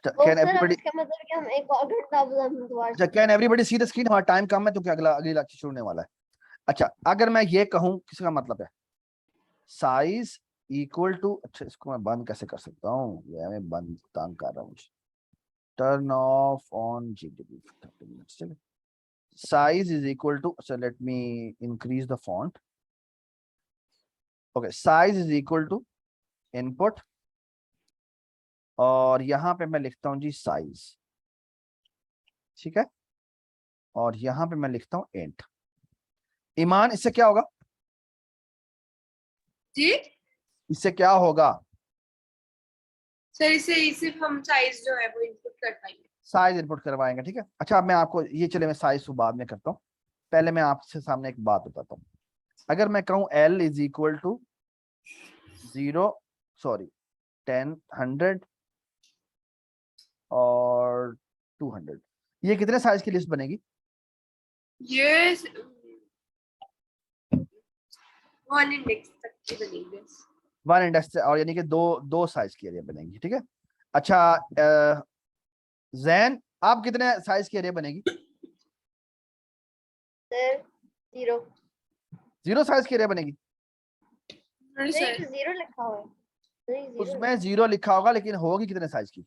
Can sir अब everybody इसका मतलब कि हम एक और घंटा दोबारा अच्छा can everybody see the screen? हमारा टाइम कम है तो क्या अगली लेक्चर शुरू होने वाला है। अच्छा अगर मैं ये कहूं किसका मतलब है साइज इक्वल टू, अच्छा इसको मैं बंद कैसे कर सकता हूँ, ये मैं बंद तंग कर रहा हूँ। Turn off on GTB 30 minutes. चलिए size is equal to, so let me increase the font. Okay, size is equal to input और यहां पे मैं लिखता हूं जी साइज, ठीक है, और यहां पे मैं लिखता हूं इंट। ईमान इससे क्या होगा जी इससे क्या होगा? सर, इसे सिर्फ हम साइज जो है वो इनपुट कर पाएंगे। साइज इनपुट करवाएंगे, ठीक है। अच्छा अब मैं आपको ये, चले मैं साइज बाद में करता हूँ, पहले मैं आपसे सामने एक बात बताता हूँ। अगर मैं कहूँ L इज इक्वल टू 10 100 और 200, ये कितने साइज की लिस्ट बनेगी? ये 1 इंडेक्स तक की बनेगी। 1 इंडेक्स से, और यानी कि दो साइज की एरिया बनेगी, ठीक है। अच्छा जैन आप कितने साइज की एरिया बनेगी? सर 0 0 साइज की एरिया बनेगी। नहीं, 0 लिखा हुआ है। नहीं, 0 उसमें 0 लिखा होगा लेकिन होगी कितने साइज की?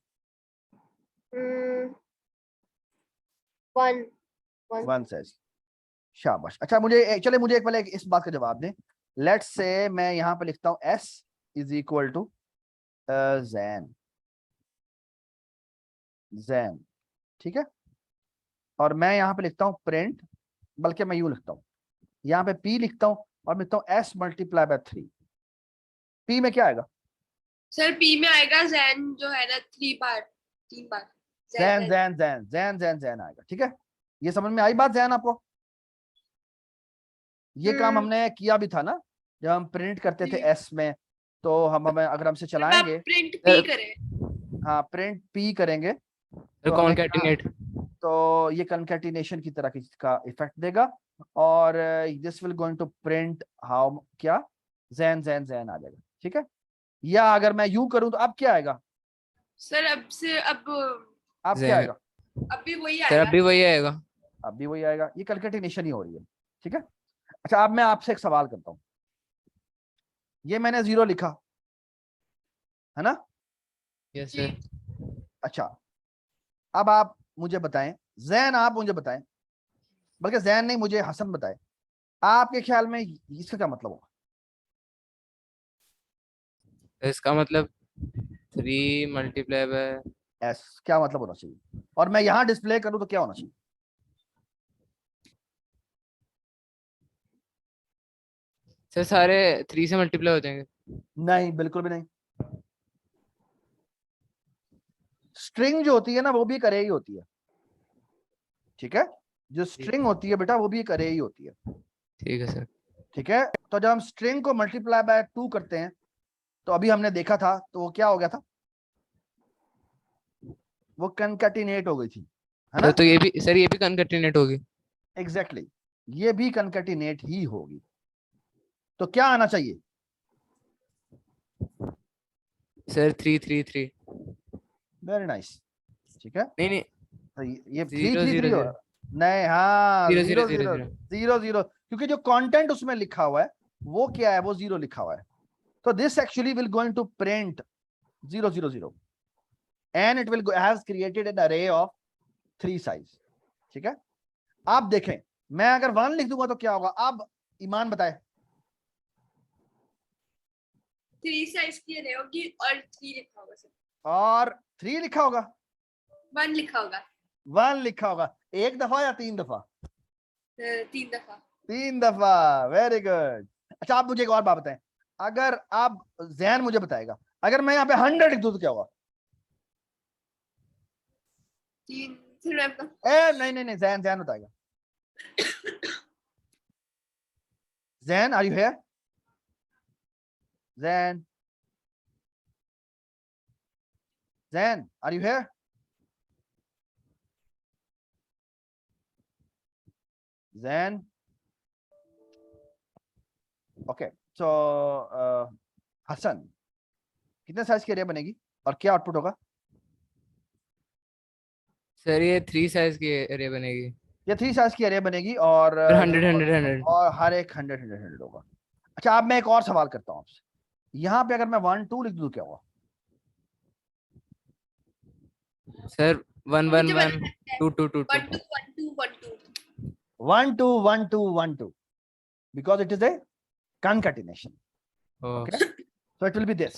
1 1 साइज। शाबाश। अच्छा मुझे चले मुझे एक पहले इस बात का जवाब दें। लेट्स से मैं यहाँ पे लिखता हूँ S is equal to Jain, Jain, ठीक है, और मैं यहाँ पे लिखता हूँ प्रिंट, बल्कि मैं यूं लिखता हूँ, यहाँ पे P लिखता हूँ और मैं लिखता हूँ S मल्टीप्लाई बाय 3। P में क्या आएगा सर? पी में आएगा जैन जो है ना 3 बार जैन जैन जैन जैन जैन जैन आएगा, ठीक है। ये समझ में आई बात जैन आपको? ये काम हमने किया भी था ना जब हम प्रिंट करते थे एस में, तो हमें अगर हमसे चलाएंगे प्रिंट पी करें। हाँ प्रिंट पी करेंगे तो कॉन्कैटिनेट, तो ये कंकैटिनेशन की तरह का इफेक्ट देगा और this will going to print how क्या जैन जैन जैन आ जाएगा, ठीक है। या अगर मैं यूं करूं तो अब क्या आएगा सर अब क्या आएगा? अब भी वही सर आएगा। अब भी वही आएगा। अब भी वही आएगा, ये कंकैटिनेशन ही हो रही है, ठीक है। अच्छा अब मैं आपसे एक सवाल करता हूँ, ये मैंने 0 लिखा है ना? Yes sir. अच्छा अब आप मुझे बताएं, जैन आप मुझे बताएं, बल्कि जैन नहीं मुझे हसन बताए, आपके ख्याल में इसका क्या मतलब होगा? इसका मतलब 3 मल्टीप्लाई बाय, एस क्या मतलब होना चाहिए, और मैं यहां डिस्प्ले करूं तो क्या होना चाहिए? सर सारे 3 से मल्टीप्लाई हो जाएंगे। नहीं बिल्कुल भी नहीं। स्ट्रिंग जो होती है ना वो भी एक अरे ही होती है, ठीक है। जो स्ट्रिंग होती है बेटा वो भी एक अरे ही होती है, ठीक है सर। ठीक है। तो जब हम स्ट्रिंग को मल्टीप्लाई बाय 2 करते हैं तो अभी हमने देखा था तो वो क्या हो गया था, वो कनकैटिनेट हो गई थी, है ना? तो ये भी सर, ये भी कॉन्कैटिनेट होगी। एग्जैक्टली ये भी कनकैटिनेट ही होगी। तो क्या आना चाहिए सर 3 3 3। वेरी नाइस, ठीक है। नहीं नहीं, तो ये 3 0 3 0 3 हो, 0 नहीं हाँ 0 0 0 0 0 0। 0 0, क्योंकि जो कंटेंट उसमें लिखा हुआ है वो क्या है, वो 0 लिखा हुआ है। तो this actually will going to print 0 0 0 and it will have created an array of 3 size, ठीक है। आप देखें मैं अगर 1 लिख दूंगा तो क्या होगा, अब ईमान बताए। 3 साइज की अरे होगी और 3 लिखा होगा सर। और 3 लिखा होगा, 1 लिखा होगा। 1 लिखा होगा, एक दफा या 3 दफा? 3 दफा। 3 दफा, वेरी गुड। अच्छा आप मुझे एक और बात बताएं, अगर आप जैन मुझे बताएगा अगर मैं यहाँ पे 100 लिख दूं तो क्या होगा? 3 फिर नहीं नहीं नहीं, जैन जैन बताएगा। Jain are you here? Jain Jain are you here? Jain okay. So Hasan कितने साइज की एरिया बनेगी और क्या आउटपुट होगा? सर ये 3 साइज की एरे बनेगी, ये 3 साइज की एरे बनेगी और फिर 100 100 100। और हर एक 100 होगा। अच्छा अब मैं एक और सवाल करता हूँ आपसे, यहाँ पे अगर मैं 1 2 लिख दूं क्या होगा? सर 1 1 मुझे पता 1 है 2 2 2 1 2। 2 1 2 1 2 1 2 1 2 1 2 because it is a concatenation. Oh Okay, so it will be this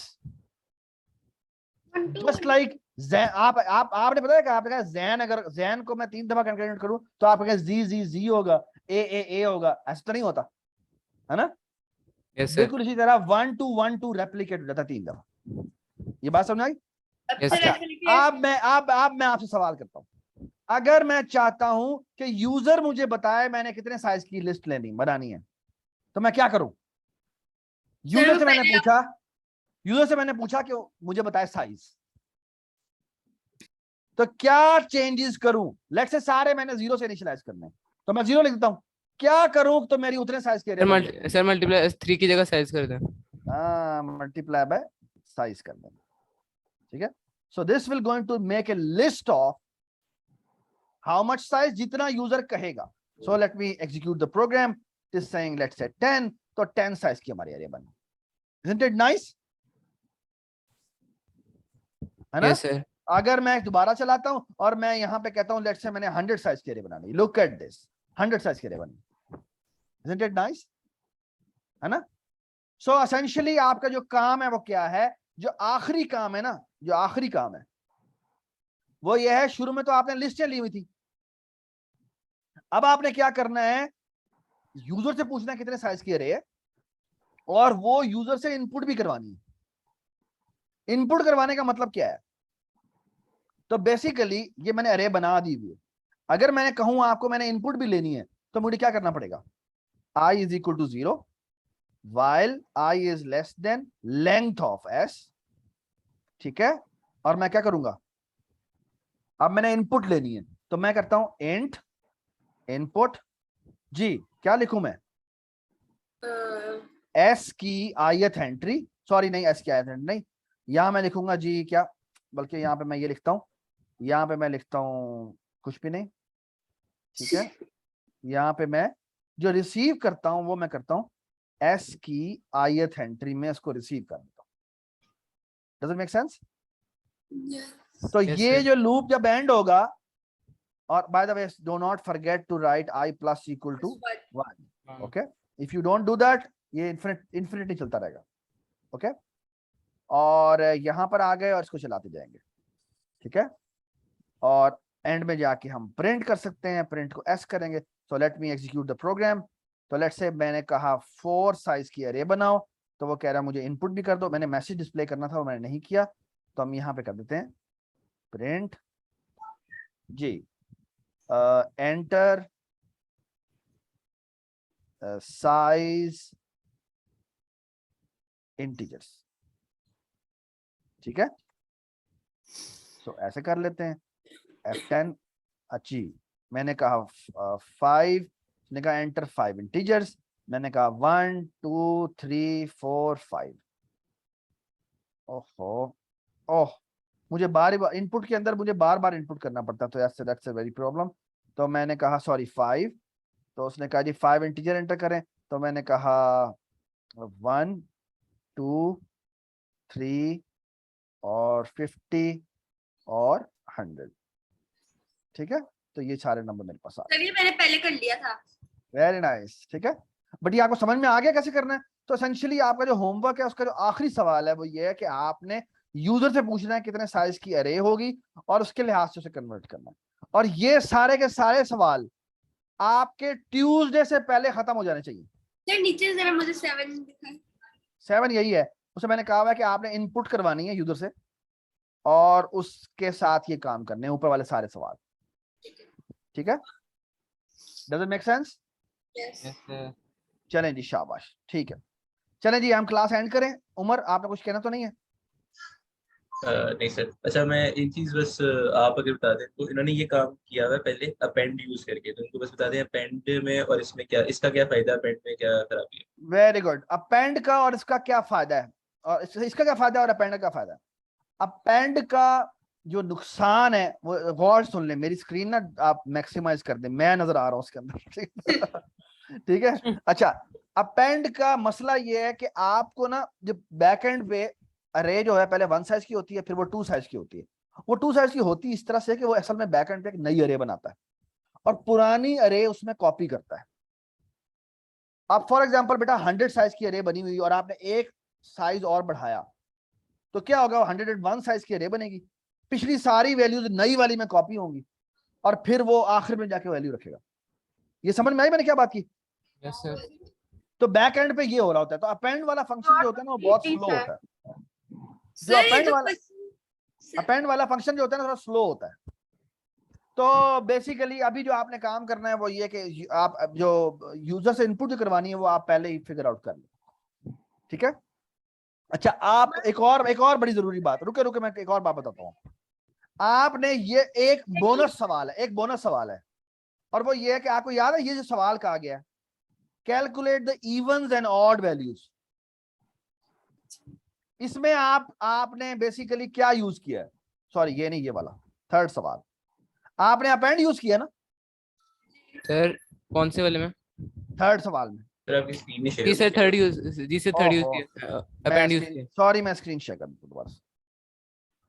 1 2 just like आपने पता है कि आपने कहा जैन, अगर जैन को मैं 3 दफा कंकेटेनेट करूं तो आपके पास जी जी जी होगा, ए होगा, ऐसा तो नहीं होता है ना? यस सर, बिल्कुल इसी तरह 1 2 1 2 रेप्लिकेट हो जाता 3 दफा। ये बात समझ आई? अब Yes, सर sir. ऐसे लिखिए अब मैं आपसे सवाल करता हूं, अगर मैं चाहता हूं कि यूजर मुझे बताए मैंने कितने साइज की लिस्ट बनानी है, तो मैं क्या करूं? यूजर वो से मैंने पहले पूछा, यूजर से मैंने पूछा कि मुझे बताए साइज, तो क्या चेंजेस करूं? लेट्स से सारे मैंने 0 से इनिशियलाइज करने हैं, तो मैं 0 लिख देता हूं। क्या करूं तो मेरी उतने साइज के एरे सर मल्टीप्लाई 3 की जगह साइज कर दें। मल्टीप्लाई बाय साइज कर देंगे, ठीक है? So this will going to make a list of how much size, जितना यूजर कहेगा। So let me execute the program, it is saying let's say 10, तो 10 साइज की हमारी एरे बनी। Isn't it nice? है ना? यस सर, अगर मैं दोबारा चलाता हूं और मैं यहां पे कहता हूं लेट्स से मैंने 100 साइज की एरे बनानी, लुक एट दिस, 100 साइज की एरे बनी। Isn't it nice? है ना? सो एसेंशियली आपका जो काम है वो क्या है? जो आखिरी काम है ना, जो आखिरी काम है वो ये है, शुरू में तो आपने लिस्टें ली हुई थी, अब आपने क्या करना है, यूजर से पूछना है कितने साइज की एरे है, और वो यूजर से इनपुट भी करवानी है। इनपुट करवाने का मतलब क्या है? तो बेसिकली ये मैंने एरे बना दी हुई है, अगर मैंने कहूं आपको मैंने इनपुट भी लेनी है तो मुझे क्या करना पड़ेगा? I is equal to 0 while I is less than length of s, ठीक है? और मैं क्या करूंगा, अब मैंने इनपुट लेनी है तो मैं करता हूं इंट इनपुट जी, क्या लिखूं मैं? एस की ith एंट्री, सॉरी नहीं एस की ith एंट्री नहीं, यहां मैं लिखूंगा जी क्या, बल्कि यहां पे मैं ये लिखता हूं, यहां पे मैं लिखता हूं कुछ भी नहीं, ठीक है? यहां पे मैं जो रिसीव करता हूं वो मैं करता हूं एस की ith एंट्री में इसको रिसीव कर देता हूं। Does it make sense? तो Yes, ये sir. जो लूप जब एंड होगा, और by the way do not forget to write i plus equal to 1, okay? If you don't do that ये इन्फिनिटी चलता रहेगा, ओके? और यहां पर आ गए और इसको चलाते जाएंगे, ठीक है? और एंड में जाके हम प्रिंट कर सकते हैं, प्रिंट को एस करेंगे। So let me execute the program. तो लेट्स से मैंने कहा 4 साइज की एरे बनाओ, तो वो कह रहा है मुझे इनपुट भी कर दो, मैंने मैसेज डिस्प्ले करना था वो मैंने नहीं किया, तो हम यहाँ पे कर देते हैं प्रिंट जी एंटर साइज इंटीजर्स, ठीक है? सो ऐसे कर लेते हैं F10 अच्छी, मैंने कहा 5, मैंने कहा एंटर 5 इंटीजर्स, मैंने कहा 1 2 3 4 5। ओहो ओह, मुझे बार बार इनपुट के अंदर मुझे बार बार इनपुट करना पड़ता, तो ऐसे दैट्स अ वेरी प्रॉब्लम। तो मैंने कहा सॉरी 5, तो उसने कहा जी 5 इंटीजर एंटर करें, तो मैंने कहा 1 2 3 और 50 और 100, ठीक है? तो ये सारे नंबर मेरे पास आ गए। चलिए मैंने पहले कर लिया था। वेरी नाइस, ठीक है? बट ये आपको समझ में आ गया कैसे करना है? तो एसेंशियली आपका जो होमवर्क है उसका जो आखिरी सवाल है वो ये है कि आपने यूजर से पूछना है कितने साइज की अरे होगी और उसके लिहाज से उसे कन्वर्ट करना है, और ये सारे के सारे सवाल आपके ट्यूसडे से पहले खत्म हो जाने चाहिए। सर नीचे जरा मुझे 7 दिखाएं। 7 यही है, उसे मैंने कहा हुआ है कि आपने इनपुट करवानी है यूजर से और उसके साथ ये काम करने हैं ऊपर वाले सारे सवाल, ठीक है? Does it make sense? Yes Yes, sir. चलें जी, शाबाश, ठीक है। चलें जी हम क्लास एंड करें। उमर आपने कुछ कहना तो नहीं है? नहीं सर। अच्छा मैं एक चीज बस आप अगर बता दें, तो इन्होंने ये काम किया हुआ है पहले अपेंड यूज करके, तो उनको बस बता दें अपेंड में और इसमें क्या, इसका क्या फायदा, अपेंड में क्या खराबी है? Very good. अपेंड का और इसका क्या फायदा है, और इसका क्या फायदा है और अपेंड का क्या फायदा है? अपेंड का जो नुकसान है वो गौर से सुन ले, मेरी स्क्रीन ना आप मैक्सिमाइज कर दें, मैं नजर आ रहा हूँ उसके अंदर। ठीक है। अच्छा, अपेंड का मसला ये है कि आपको ना जब बैक एंड पे अरे जो है पहले 1 साइज की होती है, फिर वो 2 साइज की होती है। वो 2 साइज की होती है इस तरह से कि वो असल में बैक एंड पे एक नई अरे बनाता है और पुरानी अरे उसमें कॉपी करता है। अब फॉर एग्जांपल बेटा 100 साइज की अरे बनी हुई और आपने एक साइज और बढ़ाया, तो क्या होगा, 101 साइज की अरे बनेगी, पिछली सारी वैल्यूज नई वाली में कॉपी होंगी और फिर वो आखिर में जाके वैल्यू रखेगा। ये समझ में आई मैंने क्या बात की? Yes sir. तो बैक एंड पे ये हो रहा होता है। तो अपेंड वाला फंक्शन जो होता है ना वो बहुत स्लो होता है। जो सर ये अपेंड जो वाला अपेंड वाला फंक्शन जो होता है ना थोड़ा स्लो होता है। तो बेसिकली अभी जो आपने काम करना है वो ये कि आप जो यूजर से इनपुट जो करवानी है वो आप पहले ही फिगर आउट कर लें। ठीक है। अच्छा, आप एक और बड़ी जरूरी बात, रुके रुके मैं एक और बात बताता हूँ। आपने ये एक बोनस सवाल है और वो ये है कि आपको याद है ये जो सवाल कहा गया है, calculate the evens and odd values. इसमें आपने बेसिकली क्या यूज किया है? सॉरी ये नहीं, ये वाला थर्ड सवाल आपने अपेंड यूज किया ना सर कौन से वाले में? थर्ड सवाल में? सर आपकी स्क्रीन नहीं शेयर जी हो सर रही है। थर्ड यूज, जी सर थर्ड यूज किया, अपेंड यूज किया। सॉरी मैं स्क्रीन शेयर कर दूं दोबारा से।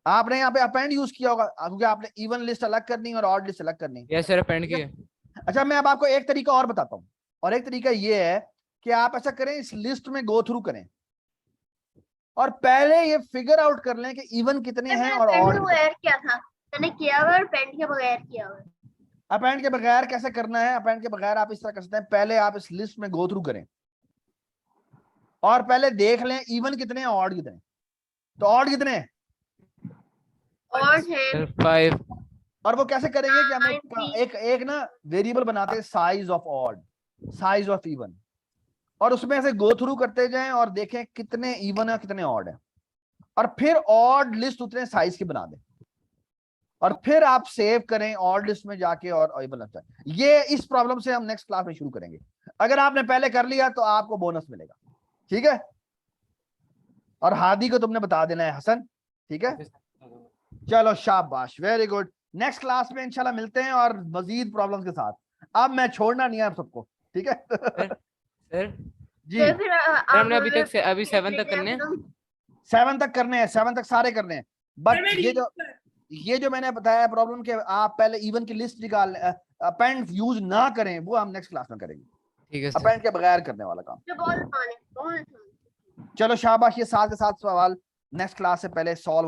आपने यहाँ पे अपेंड यूज किया होगा क्योंकि आपने इवन लिस्ट अलग करनी और ऑड लिस्ट अलग करनी। यस सर अपेंड ठीक है? किया। अच्छा, मैं अब आपको एक तरीका और बताता हूँ, और एक तरीका ये है कि आप ऐसा करें, इस लिस्ट में गो थ्रू करें और पहले ये फिगर आउट कर लें कि इवन कितने हैं और ऑड कितने। बगैर क्या था, मैंने किया हुआ और पेंट के बगैर किया हुआ। अपेंड के बगैर कैसे करना है? अपेंड के बगैर आप इस तरह कर सकते हैं, पहले आप इस लिस्ट में गो थ्रू करें और पहले देख लें इवन कितने हैं ऑड कितने। तो ऑड कितने हैं? और है सर 5। और वो कैसे करेंगे कि हम एक ना वेरिएबल बनाते हैं size of odd, size of even, और उसमें से गो थ्रू करते जाएं और देखें कितने इवन है कितने ऑड है, और फिर ऑड लिस्ट उतने साइज की बना दें और फिर आप सेव करें ऑड लिस्ट में जाके और इवन लगता है। ये इस प्रॉब्लम से हम नेक्स्ट क्लास में शुरू करेंगे। अगर आपने पहले कर लिया तो आपको बोनस मिलेगा। ठीक है। और हादी को तुमने बता देना है हसन। ठीक है, चलो शाबाश, वेरी गुड। नेक्स्ट क्लास में इंशाल्लाह मिलते हैं और मजीद प्रॉब्लम्स के साथ। अब मैं छोड़ना नहीं है आप सबको। ठीक है। सर जी फिर सर हमने अभी तक अभी 7 तक करने हैं। 7 तक करने हैं, 7 तक सारे करने हैं। बट ये जो मैंने बताया प्रॉब्लम के आप पहले इवन की लिस्ट निकाल, अपेंड यूज ना करें, वो हम नेक्स्ट क्लास में करेंगे। ठीक है सर। अपेंड के बगैर करने वाला काम। बहुत आसान है, बहुत आसान। चलो शाबाश, ये 7 के 7 सवाल नेक्स्ट क्लास से पहले सॉल्व